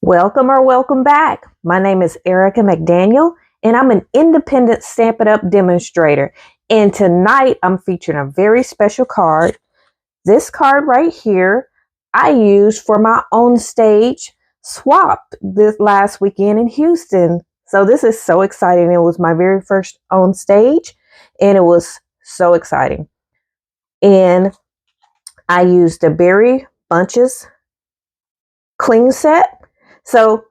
Welcome or welcome back. My name is Erica McDaniel and I'm an independent Stampin' Up! Demonstrator. And tonight I'm featuring a very special card. This card right here I used for my own stage swap this last weekend in Houston. So this is so exciting. It was my very first on stage and it was so exciting. And I used the Berry Bunches cling set. So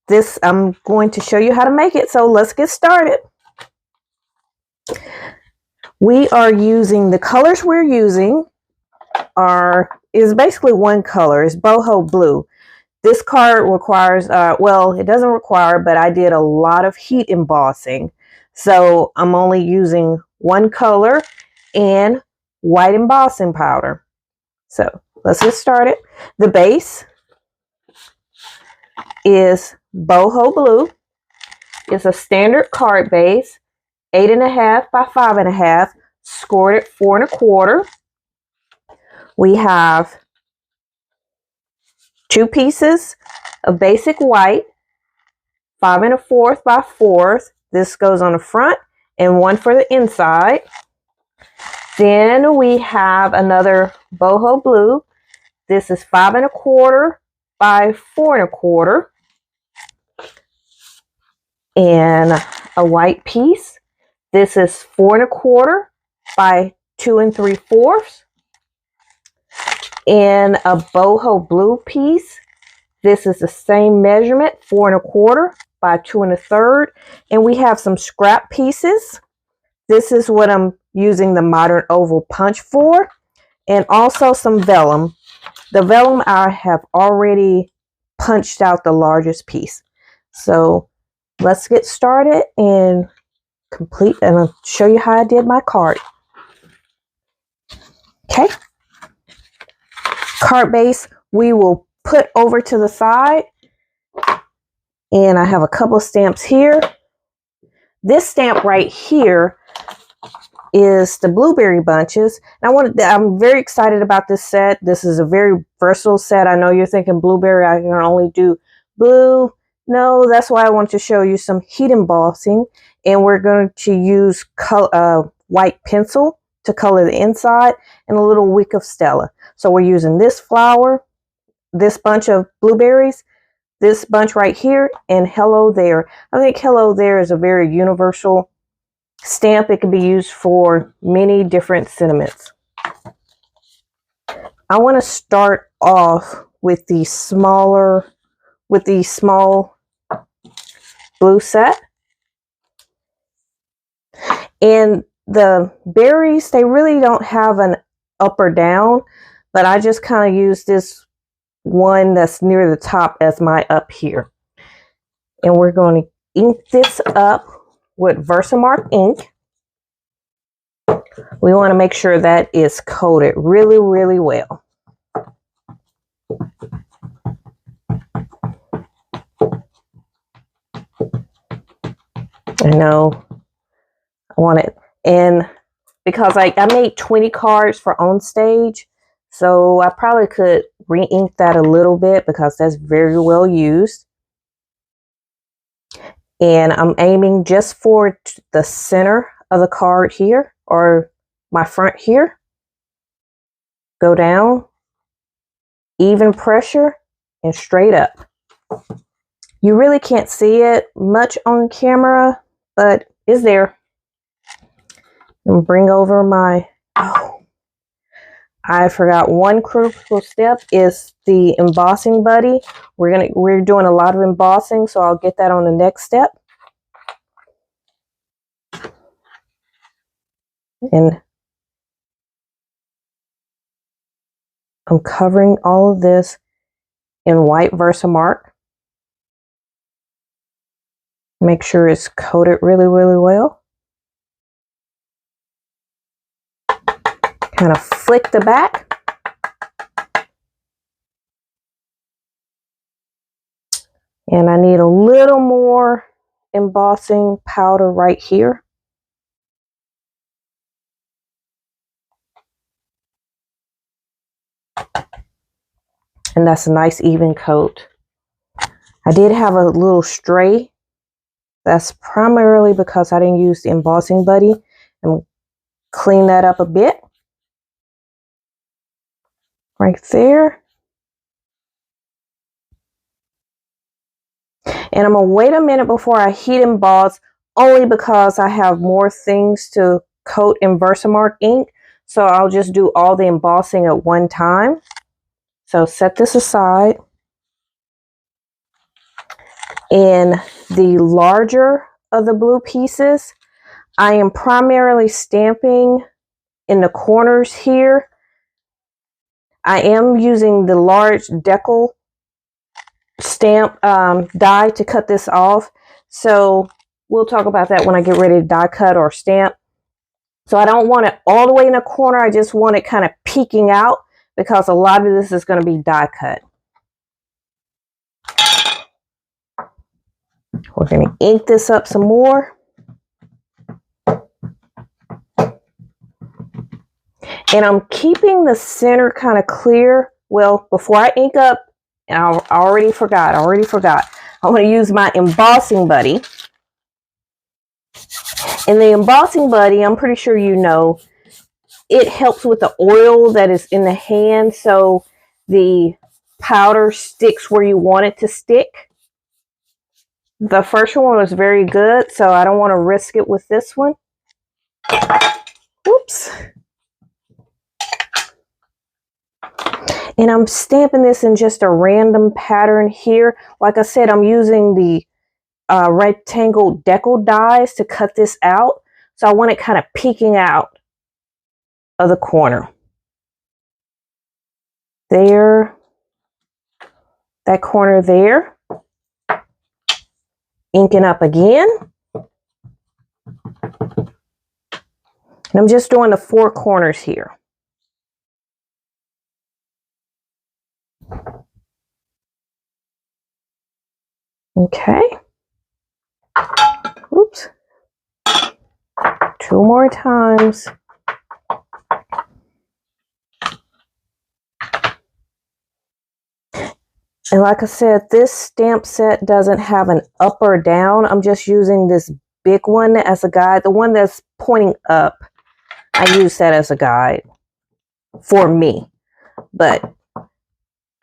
this, I'm going to show you how to make it. So let's get started. We are using, the colors we're using is basically one color. It's Boho blue. This card requires, well, it doesn't require, but I did a lot of heat embossing. So I'm only using one color and white embossing powder. So let's get started. The base is Boho blue. It's a standard card base, 8.5 by 5.5, scored at 4 1/4. We have 2 pieces of basic white, 5 1/4 by 4. This goes on the front and one for the inside. Then we have another Boho blue. This is 5 1/4 by 4 1/4. And a white piece. This is 4 1/4 by 2 3/4. And a Boho blue piece. This is the same measurement, 4 1/4 by 2 1/3. And we have some scrap pieces. This is what I'm using the modern oval punch for. And also some vellum. The vellum I have already punched out the largest piece. So let's get started and complete, and I'll show you how I did my card. Okay. Card base we will put over to the side. And I have a couple of stamps here. This stamp right here is the Blueberry Bunches. And I'm very excited about this set. This is a very versatile set. I know you're thinking blueberry, I can only do blue. No, that's why I want to show you some heat embossing. And we're going to use white pencil to color the inside and a little wick of Stella. So we're using this flower, this bunch of blueberries, this bunch right here, and Hello There. I think Hello There is a very universal stamp. It can be used for many different sentiments. I want to start off with the small blue set. And the berries, they really don't have an up or down, but I just kind of use this one that's near the top as my up here. And we're going to ink this up with VersaMark ink. We want to make sure that is coated really, really well. I know I want it, and because I made 20 cards for on stage, so I probably could re-ink that a little bit because that's very well used. And I'm aiming just for the center of the card here, or my front here. Go down, even pressure, and straight up. You really can't see it much on camera, but it's there. And bring over my, I forgot one crucial step is the embossing buddy. We're doing a lot of embossing, so I'll get that on the next step. And I'm covering all of this in white VersaMark. Make sure it's coated really, really well. Kind of flick the back. And I need a little more embossing powder right here. And that's a nice even coat. I did have a little stray. That's primarily because I didn't use the embossing buddy, and clean that up a bit. Right there. And I'm going to wait a minute before I heat emboss, only because I have more things to coat in VersaMark ink. So I'll just do all the embossing at one time. So set this aside. In the larger of the blue pieces, I am primarily stamping in the corners here. I am using the large Deckled stamp die to cut this off. So we'll talk about that when I get ready to die cut or stamp. So I don't want it all the way in the corner. I just want it kind of peeking out, because a lot of this is going to be die cut. We're going to ink this up some more. And I'm keeping the center kind of clear. Well, before I ink up, and I already forgot. I'm going to use my embossing buddy. And the embossing buddy, I'm pretty sure you know, it helps with the oil that is in the hand, so the powder sticks where you want it to stick. The first one was very good, so I don't want to risk it with this one. Oops. And I'm stamping this in just a random pattern here. Like I said, I'm using the rectangle Deckled dies to cut this out. So I want it kind of peeking out of the corner. There. That corner there. Inking up again. And I'm just doing the 4 corners here. Okay. Oops. 2 more times. And like I said, this stamp set doesn't have an up or down. I'm just using this big one as a guide. The one that's pointing up, I use that as a guide for me. But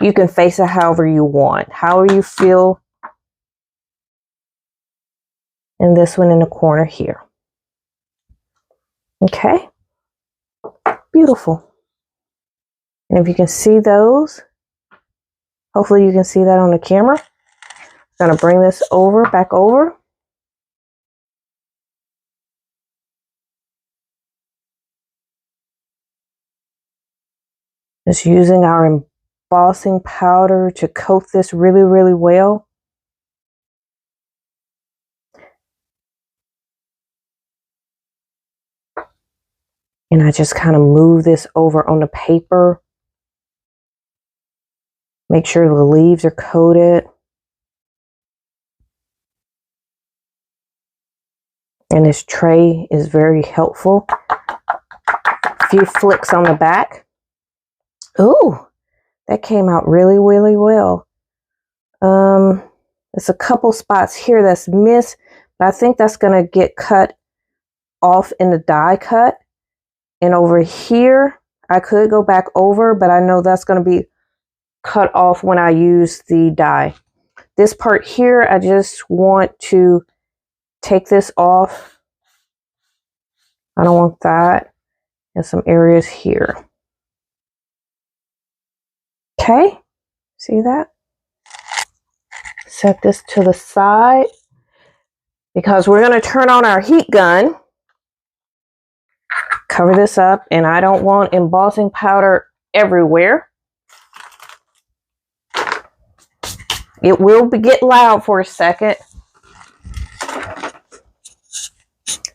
you can face it however you want, however you feel. And this one in the corner here. Okay. Beautiful. And if you can see those, hopefully you can see that on the camera. I'm going to bring this over, back over. Just using our embossing powder to coat this really, really well. And I just kind of move this over on the paper. Make sure the leaves are coated. And this tray is very helpful. A few flicks on the back. Ooh, that came out really, really well. There's a couple spots here that's missed, but I think that's going to get cut off in the die cut. And over here, I could go back over, but I know that's going to be cut off when I use the die. This part here, I just want to take this off. I don't want that. And some areas here. Okay, see that? Set this to the side because we're going to turn on our heat gun. Cover this up, and I don't want embossing powder everywhere. It will get loud for a second.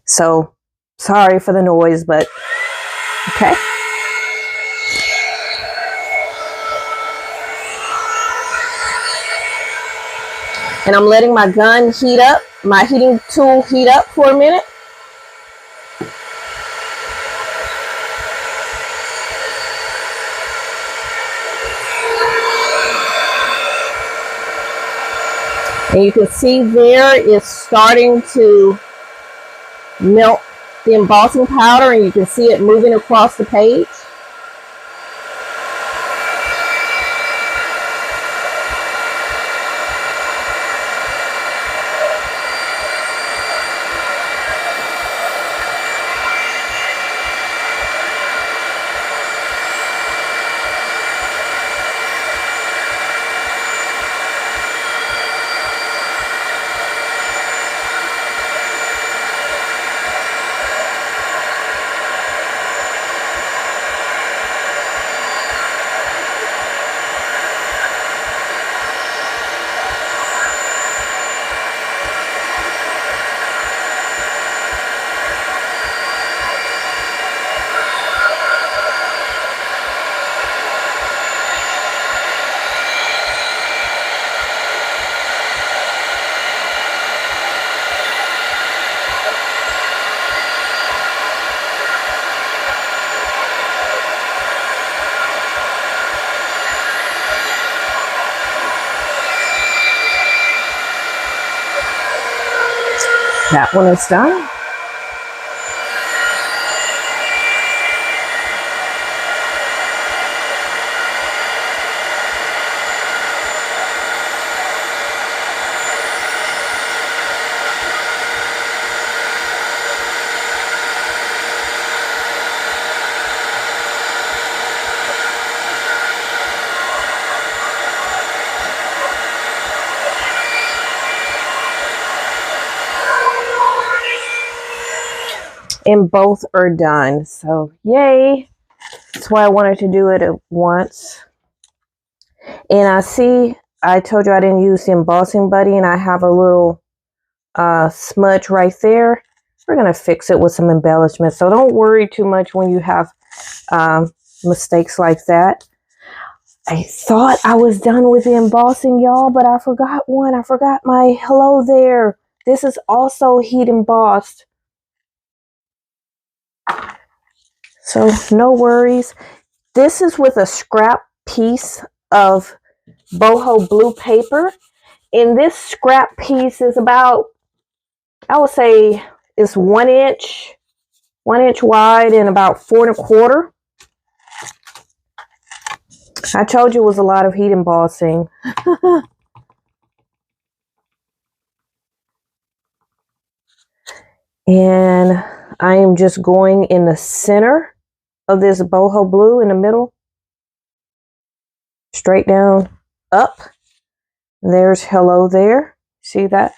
So, sorry for the noise, but okay. And I'm letting my gun heat up, my heating tool heat up for a minute. And you can see there it's starting to melt the embossing powder, and you can see it moving across the page. That one is done. And both are done. So yay. That's why I wanted to do it at once. And I told you I didn't use the embossing buddy, and I have a little smudge right there. We're going to fix it with some embellishment. So don't worry too much when you have mistakes like that. I thought I was done with the embossing, y'all, but I forgot one. I forgot my hello there. This is also heat embossed. So no worries. This is with a scrap piece of Boho blue paper. And this scrap piece is about, I would say, it's 1 inch wide and about 4 1/4. I told you it was a lot of heat embossing. And I am just going in the center of this Boho blue in the middle. Straight down, up. There's hello there. See that?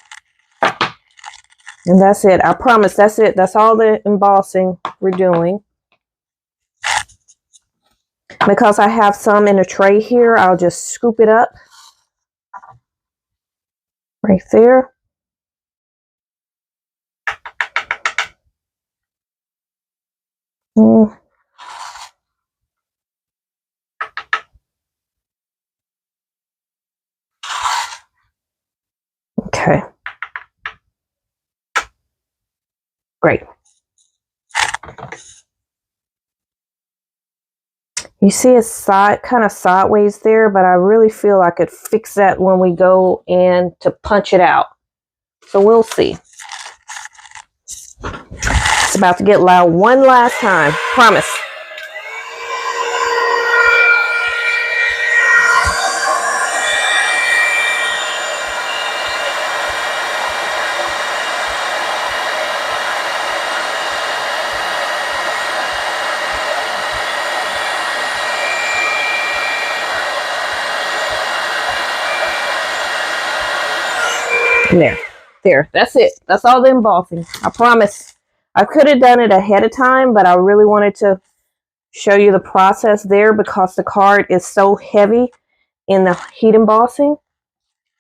And that's it. I promise that's it. That's all the embossing we're doing. Because I have some in a tray here, I'll just scoop it up. Right there. Okay. Great. You see it's kind of sideways there, but I really feel I could fix that when we go in to punch it out. So we'll see. It's about to get loud one last time. Promise. There, that's it. That's all the embossing. I promise. I could have done it ahead of time, but I really wanted to show you the process there because the card is so heavy in the heat embossing.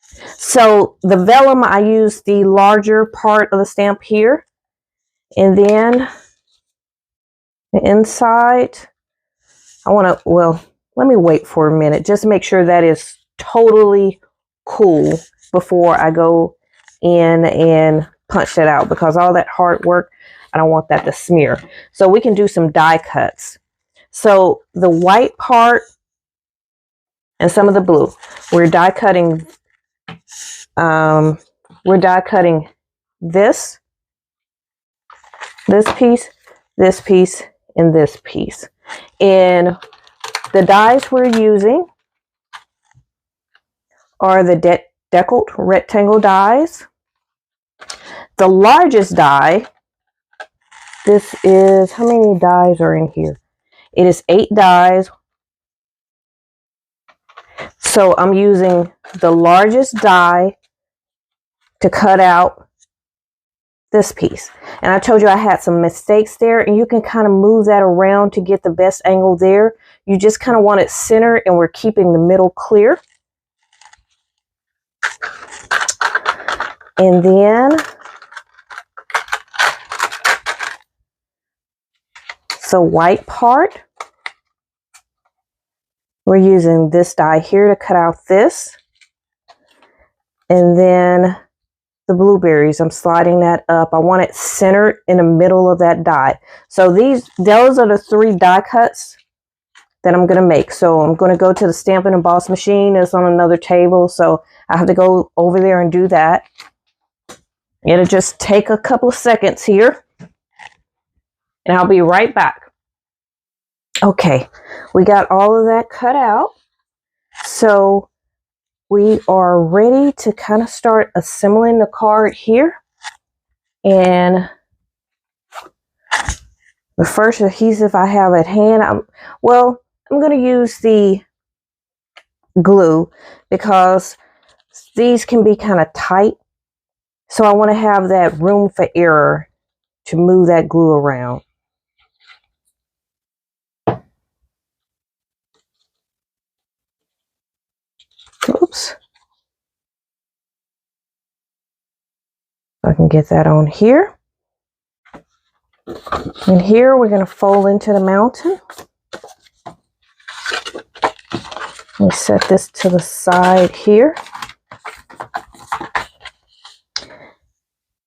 So the vellum, I use the larger part of the stamp here. And then the inside, I want to, well, let me wait for a minute. Just make sure that is totally cool before I go in and punch that out, because all that hard work, I don't want that to smear. So we can do some die cuts. So the white part and some of the blue, we're die cutting we're die cutting this piece, this piece, and this piece. And the dies we're using are the Deckled rectangle dies. The largest die, this is, how many dies are in here? It is 8 dies. So I'm using the largest die to cut out this piece. And I told you I had some mistakes there, and you can kind of move that around to get the best angle there. You just kind of want it centered, and we're keeping the middle clear. And then, the white part, we're using this die here to cut out this. And then the blueberries, I'm sliding that up. I want it centered in the middle of that die. So those are the 3 die cuts that I'm going to make. So I'm going to go to the Stampin' Emboss machine. It's on another table, so I have to go over there and do that. It'll just take a couple of seconds here, and I'll be right back. Okay, we got all of that cut out. So we are ready to kind of start assembling the card here. And the first adhesive I have at hand, I'm going to use the glue because these can be kind of tight. So I want to have that room for error to move that glue around. Oops. I can get that on here. And here we're going to fold into the mountain. We'll set this to the side here.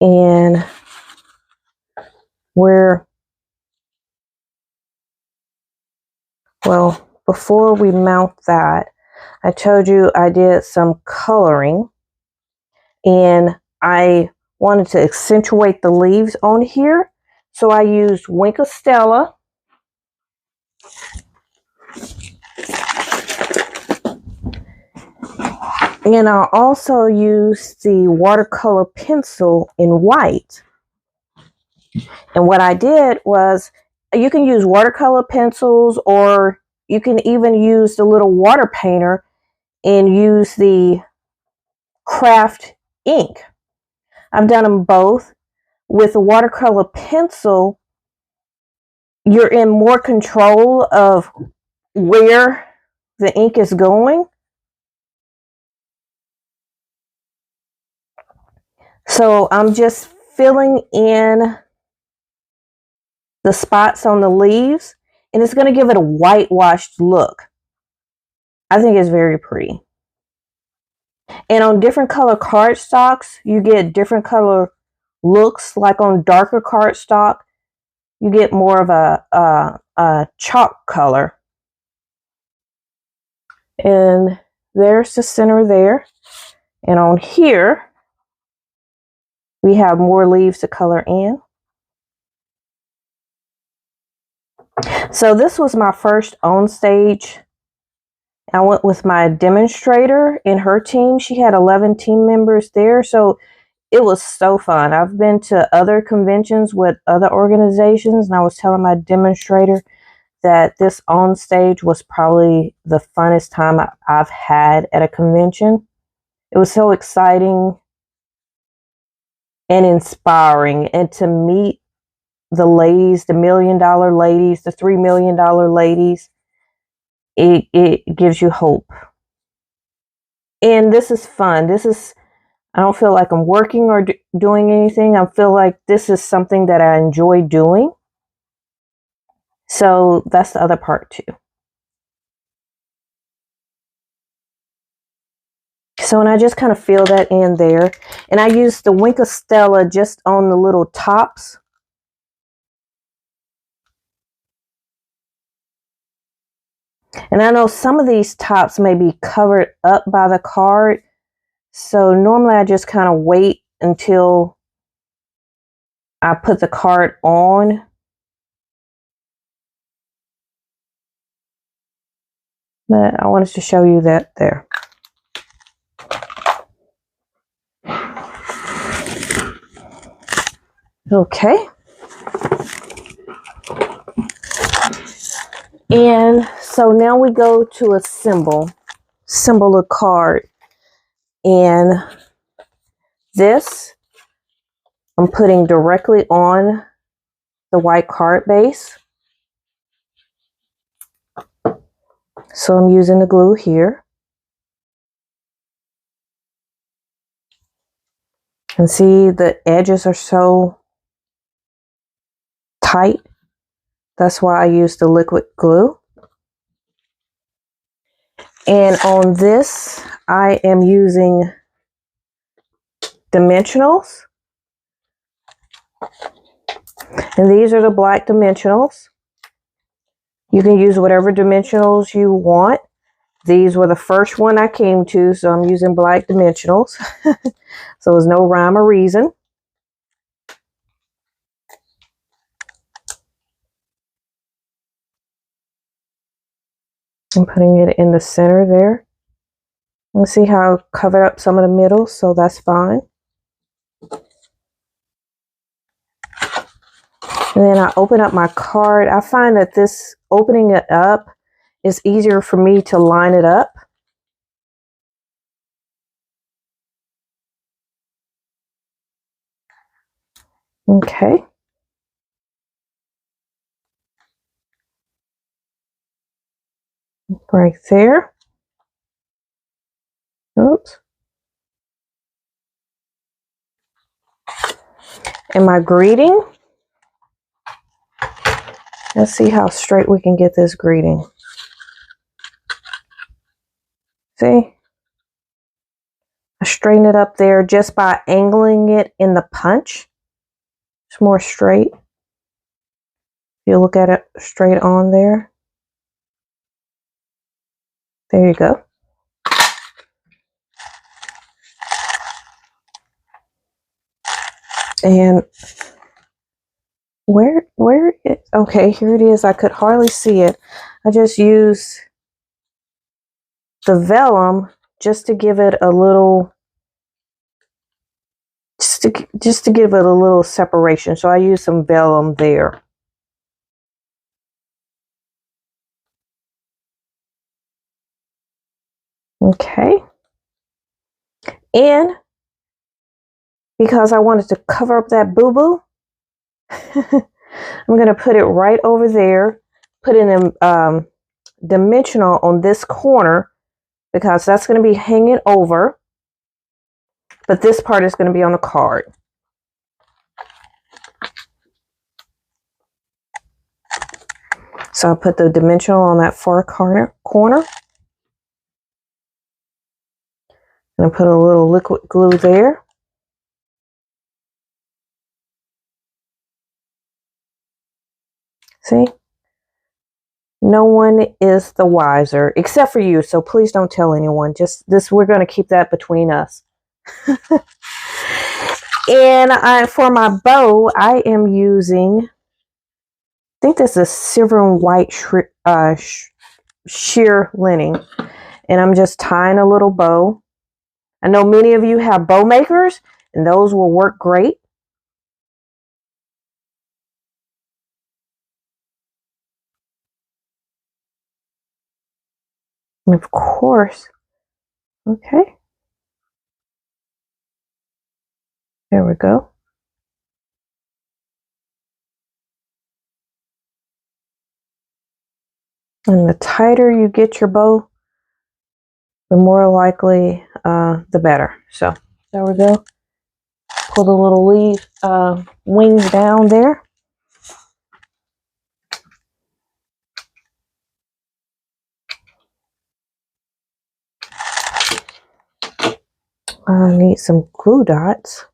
And before we mount that, I told you I did some coloring, and I wanted to accentuate the leaves on here. So I used Stella. And I also used the watercolor pencil in white. And what I did was, you can use watercolor pencils, or you can even use the little water painter and use the craft ink. I've done them both. With a watercolor pencil, you're in more control of where the ink is going. So I'm just filling in the spots on the leaves, and it's going to give it a whitewashed look. I think it's very pretty. And on different color cardstocks, you get different color looks. Like on darker cardstock, you get more of a chalk color. And there's the center there. And on here, we have more leaves to color in. So this was my first on stage. I went with my demonstrator and her team. She had 11 team members there. So it was so fun. I've been to other conventions with other organizations, and I was telling my demonstrator that this on stage was probably the funnest time I've had at a convention. It was so exciting and inspiring, and to meet the ladies, the $1 million ladies, the $3 million ladies, it gives you hope. And this is fun. I don't feel like I'm working or doing anything. I feel like this is something that I enjoy doing. So that's the other part too. So, and I just kind of feel that in there. And I use the Stella just on the little tops. And I know some of these tops may be covered up by the card, So normally I just kind of wait until I put the card on. But I wanted to show you that there. Okay. And so now we go to assemble a card. And this I'm putting directly on the white card base. So I'm using the glue here. And see, the edges are so tight. That's why I use the liquid glue. And on this, I am using dimensionals. And these are the black dimensionals. You can use whatever dimensionals you want. These were the first one I came to, so I'm using black dimensionals. So there's no rhyme or reason. I'm putting it in the center there. You see how I covered up some of the middle, so that's fine. And then I open up my card. I find that this opening it up is easier for me to line it up. Okay. Right there. Oops. And my greeting. Let's see how straight we can get this greeting. See? I straighten it up there just by angling it in the punch. It's more straight. You look at it straight on there. There you go. And where it, okay, here it is. I could hardly see it. I just use the vellum just to give it a little, just to give it a little separation. So I use some vellum there. Okay. And because I wanted to cover up that boo-boo, I'm going to put it right over there, put in a dimensional on this corner because that's going to be hanging over, but this part is going to be on the card. So I'll put the dimensional on that far corner. And I'll put a little liquid glue there. See? No one is the wiser except for you, so please don't tell anyone. Just this, we're going to keep that between us. And for my bow, I am using, I think this is silver and white sheer lining. And I'm just tying a little bow. I know many of you have bow makers, and those will work great. And of course, okay. There we go. And the tighter you get your bow, the more likely, the better. So there we go. Pull the little leaf wings down there. I need some glue dots.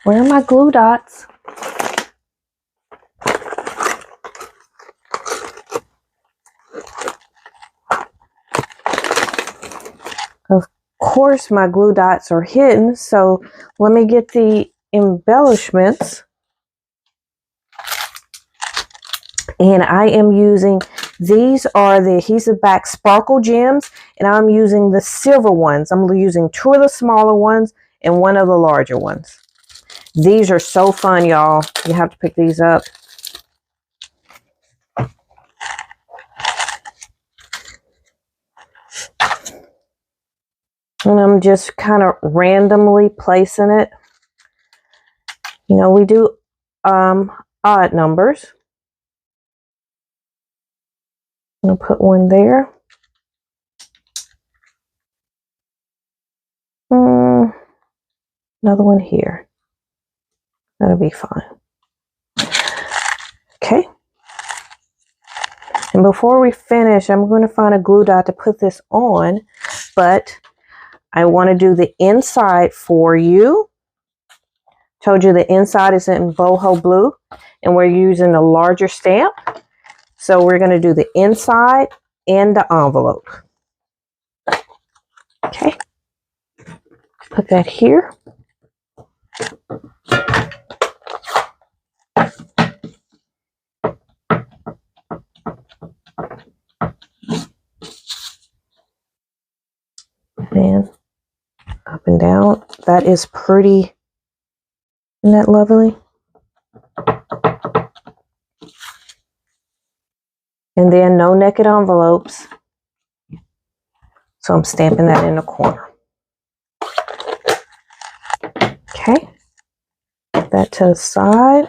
Where are my glue dots? course, my glue dots are hidden, so let me get the embellishments. And I am using, these are the Adhesive-Backed Sparkle Gems, and I'm using the silver ones. I'm using 2 of the smaller ones and 1 of the larger ones. These are so fun, y'all. You have to pick these up. And I'm just kind of randomly placing it. You know, we do odd numbers. I'm going to put 1 there. Another one here. That'll be fine. Okay. And before we finish, I'm going to find a glue dot to put this on, but I want to do the inside for you. Told you the inside is in Boho blue, and we're using a larger stamp. So we're going to do the inside and the envelope. Okay. Put that here. And up and down. That is pretty. Isn't that lovely? And then no naked envelopes. So I'm stamping that in the corner. Okay. Put that to the side.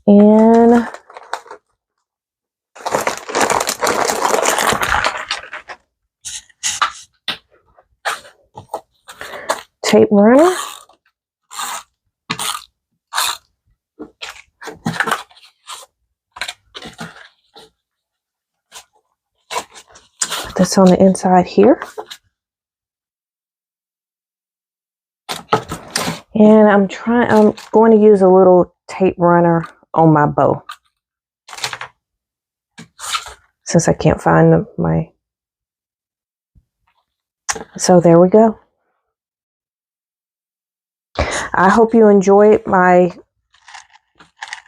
And tape runner. Put this on the inside here. And I'm going to use a little tape runner on my bow, since I can't find so there we go. I hope you enjoyed my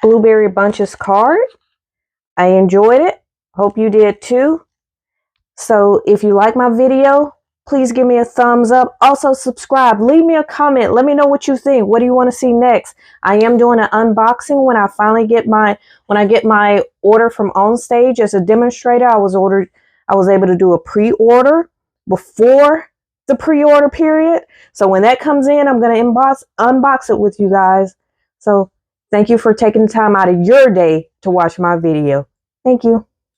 Blueberry Bunches card. I enjoyed it. Hope you did too. So if you like my video, please give me a thumbs up. Also subscribe. Leave me a comment. Let me know what you think. What do you want to see next? I am doing an unboxing when I finally get my order from OnStage as a demonstrator. I was able to do a pre-order before the pre-order period. So when that comes in, I'm going to unbox it with you guys. So thank you for taking the time out of your day to watch my video. Thank you.